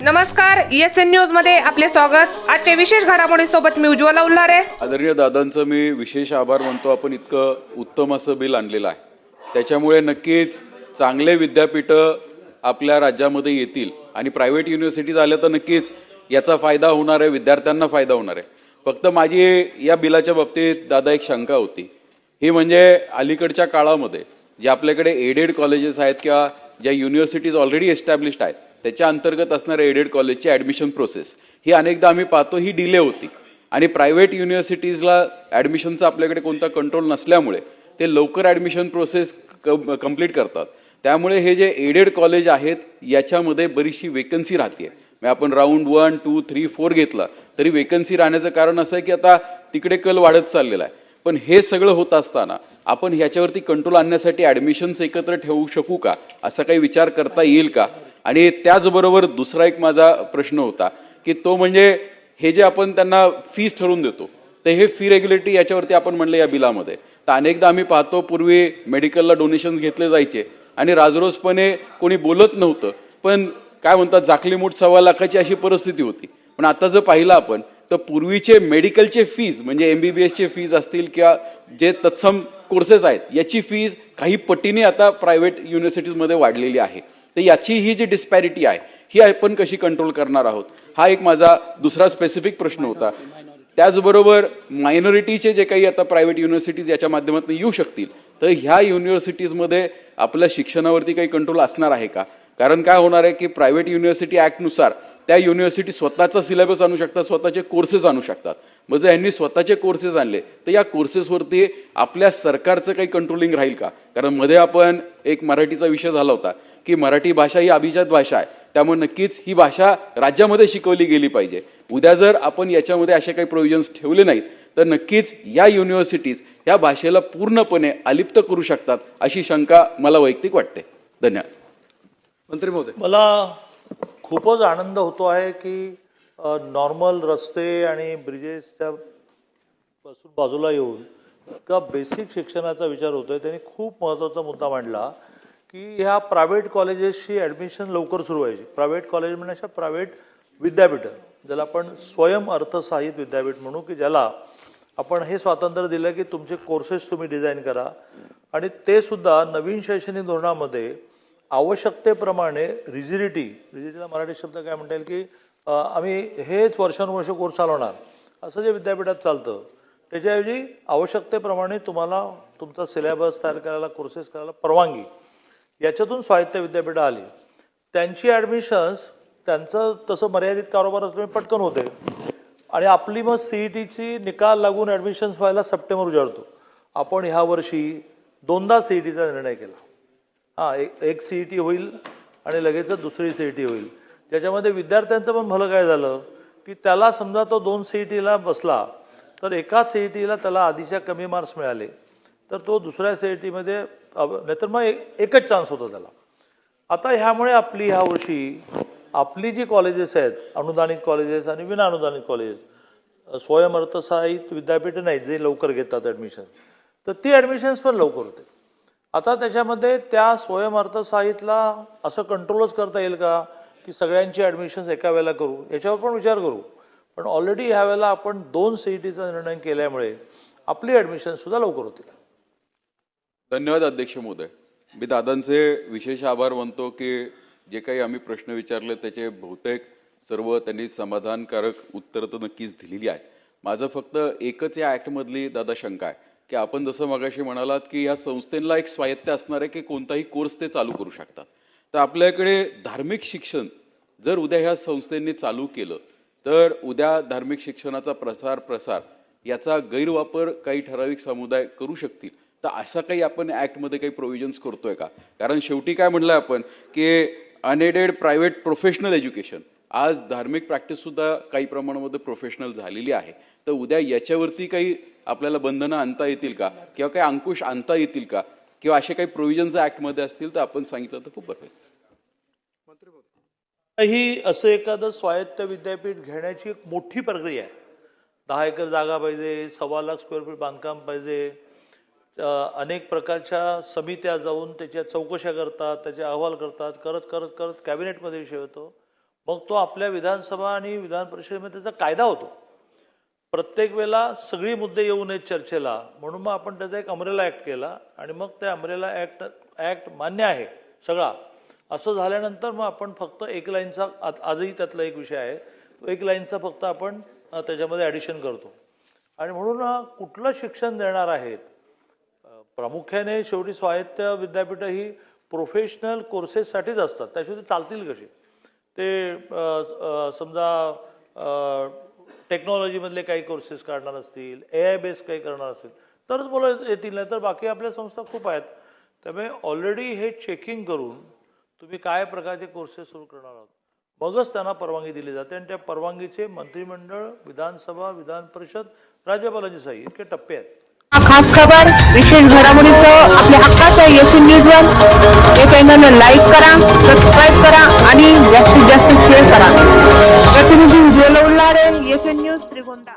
नमस्कार, ESN news मध्ये आपले स्वागत। आजच्या विशेष घडामोडीसोबत मी उज्ज्वला उल्हारे। आदरणीय दादांचं मी विशेष आभार मानतो। आपण इतकं उत्तम असं बिल आणलेलं आहे, त्याच्यामुळे नक्कीच चांगले विद्यापीठ आपल्या राज्यामध्ये येतील आणि प्रायव्हेट युनिव्हर्सिटीज आल्या तर नक्कीच याचा फायदा होणार आहे, विद्यार्थ्यांना फायदा होणार आहे। फक्त माझी या बिलाच्या बाबतीत दादा एक शंका होती, ही म्हणजे अलीकडच्या काळामध्ये जे आपल्याकडे एडेड कॉलेजेस आहेत किंवा ज्या युनिव्हर्सिटीज ऑलरेडी एस्टॅब्लिश्ड आहेत त्याच्या अंतर्गत असणाऱ्या एडेड कॉलेजची ॲडमिशन प्रोसेस ही अनेकदा आम्ही पाहतो ही डिले होती आणि प्रायव्हेट युनिव्हर्सिटीजला ॲडमिशनचा आपल्याकडे कोणता कंट्रोल नसल्यामुळे ते लवकर ॲडमिशन प्रोसेस कंप्लीट करतात। त्यामुळे हे जे एडेड कॉलेज आहेत याच्यामध्ये बरीचशी वेकन्सी राहते। आपण राऊंड 1, 2, 3, 4 घेतला तरी वेकन्सी राहण्याचं कारण असं आहे की आता तिकडे कल वाढत चाललेला आहे। पण हे सगळं होत असताना आपण ह्याच्यावरती कंट्रोल आणण्यासाठी ॲडमिशन्स एकत्र ठेवू शकू का, असा काही विचार करता येईल का? आणि त्याचबरोबर दुसरा एक माझा प्रश्न होता की तो म्हणजे हे जे आपण त्यांना फीस ठरवून देतो तर हे फी रेग्युलेटरी याच्यावरती आपण म्हणलं या बिलामध्ये तर अनेकदा आम्ही पाहतो पूर्वी मेडिकलला डोनेशन्स घेतले जायचे आणि राजरोसपणे कोणी बोलत नव्हतं, पण काय म्हणतात जाकलीमूठ 1.25 लाखाची अशी परिस्थिती होती। पण आता जर पाहिलं आपण तर पूर्वीचे मेडिकलचे फीज म्हणजे MBBSचे फीज असतील किंवा जे तत्सम कोर्सेस आहेत याची फीज काही पटीने आता प्रायव्हेट युनिव्हर्सिटीजमध्ये वाढलेली आहे। तर याची ही जी डिस्पॅरिटी आहे ही आपण कशी कंट्रोल करणार आहोत, हा एक माझा दुसरा स्पेसिफिक प्रश्न होता। त्याचबरोबर मायनॉरिटीचे जे काही आता प्रायव्हेट युनिव्हर्सिटीज याच्या माध्यमातून येऊ शकतील तर ह्या युनिव्हर्सिटीजमध्ये आपल्या शिक्षणावरती काही कंट्रोल असणार आहे का? कारण काय होणार आहे की प्रायव्हेट युनिव्हर्सिटी ॲक्टनुसार त्या युनिव्हर्सिटी स्वतःचा सिलेबस आणू शकतात, स्वतःचे कोर्सेस आणू शकतात। मग जर यांनी स्वतःचे कोर्सेस आणले तर या कोर्सेसवरती आपल्या सरकारचं काही कंट्रोलिंग राहील का? कारण मध्ये आपण एक मराठीचा विषय झाला होता की मराठी भाषा ही अभिजात भाषा आहे, त्यामुळे नक्कीच ही भाषा राज्यामध्ये शिकवली गेली पाहिजे। उद्या जर आपण याच्यामध्ये असे काही प्रोव्हिजन्स ठेवले नाहीत तर नक्कीच या युनिव्हर्सिटीज या भाषेला पूर्णपणे अलिप्त करू शकतात अशी शंका मला वैयक्तिक वाटते। धन्यवाद। मंत्री महोदय, मला खूपच आनंद होतो आहे की नॉर्मल रस्ते आणि ब्रिजेसच्या पासून बाजूला येऊन इतका बेसिक शिक्षणाचा विचार होतोय। त्यांनी खूप महत्त्वाचा मुद्दा मांडला की ह्या प्रायव्हेट कॉलेजेसची ॲडमिशन लवकर सुरू व्हायची। प्रायव्हेट कॉलेज म्हणजे अशा प्रायव्हेट विद्यापीठ ज्याला आपण स्वयं अर्थसहाय्यित विद्यापीठ म्हणू, की ज्याला आपण हे स्वातंत्र्य दिलं की तुमचे कोर्सेस तुम्ही डिझाईन करा आणि ते सुद्धा नवीन शैक्षणिक धोरणामध्ये आवश्यकतेप्रमाणे रिजिडिटीला मराठी शब्द काय म्हणता येईल की आम्ही हेच वर्षानुवर्ष कोर्स चालवणार असं जे विद्यापीठात चालतं त्याच्याऐवजी आवश्यकतेप्रमाणे तुम्हाला तुमचा सिलेबस तयार करायला, कोर्सेस करायला परवानगी, याच्यातून स्वायत्त विद्यापीठं आली। त्यांची ॲडमिशन्स त्यांचं तसं मर्यादित कारोबार असल्यामुळे पटकन होते आणि आपली मग CETची निकाल लागून ॲडमिशन्स व्हायला सप्टेंबर उजाडतो। आपण ह्या वर्षी 2दा CETचा निर्णय केला। एक CET होईल आणि लगेच दुसरी CET होईल, ज्याच्यामध्ये विद्यार्थ्यांचं पण भलं काय झालं की त्याला समजा तो 2 CETला बसला तर एका CETला त्याला आधीच्या कमी मार्क्स मिळाले तर तो दुसऱ्या CETमध्ये नाहीतर मग एकच चान्स होता त्याला। आता ह्यामुळे आपली ह्या वर्षी आपली जी कॉलेजेस आहेत, अनुदानित कॉलेजेस आणि विना अनुदानित कॉलेजेस, स्वयं अर्थसहाय्यित विद्यापीठं नाहीत जे लवकर घेतात ॲडमिशन, तर ती ॲडमिशन्स पण लवकर होते। आता त्याच्यामध्ये त्या स्वयं अर्थसहाय्यितला असं कंट्रोलच करता येईल का की सगळ्यांची ॲडमिशन्स एका वेळेला करू, याच्यावर पण विचार करू। पण ऑलरेडी ह्या वेळेला आपण 2 CETचा निर्णय केल्यामुळे आपली ॲडमिशनसुद्धा लवकर होतील। धन्यवाद अध्यक्ष महोदय। मी दादांचे विशेष आभार मानतो की जे काही आम्ही प्रश्न विचारले त्याचे बहुतेक सर्व त्यांनी समाधानकारक उत्तरं तर नक्कीच दिलेली आहेत। माझं फक्त एकच या ॲक्टमधली दादा शंका आहे की आपण जसं मगाशी म्हणालात की या संस्थेला एक स्वायत्त असणार आहे की कोणताही कोर्स ते चालू करू शकतात, तर आपल्याकडे धार्मिक शिक्षण जर उद्या ह्या संस्थेंनी चालू केलं तर उद्या धार्मिक शिक्षणाचा प्रसार याचा गैरवापर काही ठराविक समुदाय करू शकतील, तर असा काही आपण ॲक्टमध्ये काही प्रोव्हिजन्स करतोय का? कारण शेवटी काय म्हणलं आपण की अनएडेड प्रायव्हेट प्रोफेशनल एज्युकेशन, आज धार्मिक प्रॅक्टिससुद्धा काही प्रमाणामध्ये प्रोफेशनल झालेली आहे, तर उद्या याच्यावरती काही आपल्याला बंधनं आणता येतील का किंवा काही अंकुश आणता येतील का किंवा असे काही प्रोव्हिजन्स ॲक्टमध्ये असतील तर आपण सांगितलं तर खूप बरं होईल। मंत्री महोदय, ही असं एखादं स्वायत्त विद्यापीठ घेण्याची एक मोठी प्रक्रिया आहे। 10 एकर जागा पाहिजे, 1.25 लाख स्क्वेअर फीट बांधकाम पाहिजे, अनेक प्रकारच्या समित्या जाऊन त्याच्या चौकशा करतात, त्याचे अहवाल करतात, करत कॅबिनेटमध्ये विषय होतो। मग तो आपल्या विधानसभा आणि विधान परिषदेमध्ये त्याचा कायदा होतो. प्रत्येक वेळेला सगळी मुद्दे येऊ नयेत चर्चेला म्हणून मग आपण त्याचा एक अमरेला ॲक्ट केला आणि मग त्या अमरेला ॲक्ट मान्य आहे सगळा असं झाल्यानंतर मग आपण फक्त एक लाईनचा आजही त्यातला एक विषय आहे तो एक लाईनचा फक्त आपण त्याच्यामध्ये ॲडिशन करतो. आणि म्हणून कुठलं शिक्षण देणार आहेत प्रामुख्याने शेवटी स्वायत्त विद्यापीठं ही प्रोफेशनल कोर्सेससाठीच असतात. त्याशिवाय ते चालतील कसे. ते समजा टेक्नॉलॉजीमधले काही कोर्सेस काढणार असतील AI बेस काही करणार असतील तरच मुलं येतील नाही तर बाकी आपल्या संस्था खूप आहेत. त्यामुळे ऑलरेडी हे चेकिंग करून तुम्ही काय प्रकारचे कोर्सेस सुरू करणार आहात मगच त्यांना परवानगी दिली जाते आणि त्या परवानगीचे मंत्रिमंडळ विधानसभा विधान परिषद राज्यपालांची सही इतके टप्पे आहेत. खास खबर विशेष घडामोडीचं आपल्या हक्काचं येथील न्यूज हे चॅनल लाईक करा सबस्क्राईब करा आणि जास्तीत जास्त शेअर करा. प्रतिनिधी उज्ज्वल उल्हाडे येथील न्यूज श्रीगोंदा.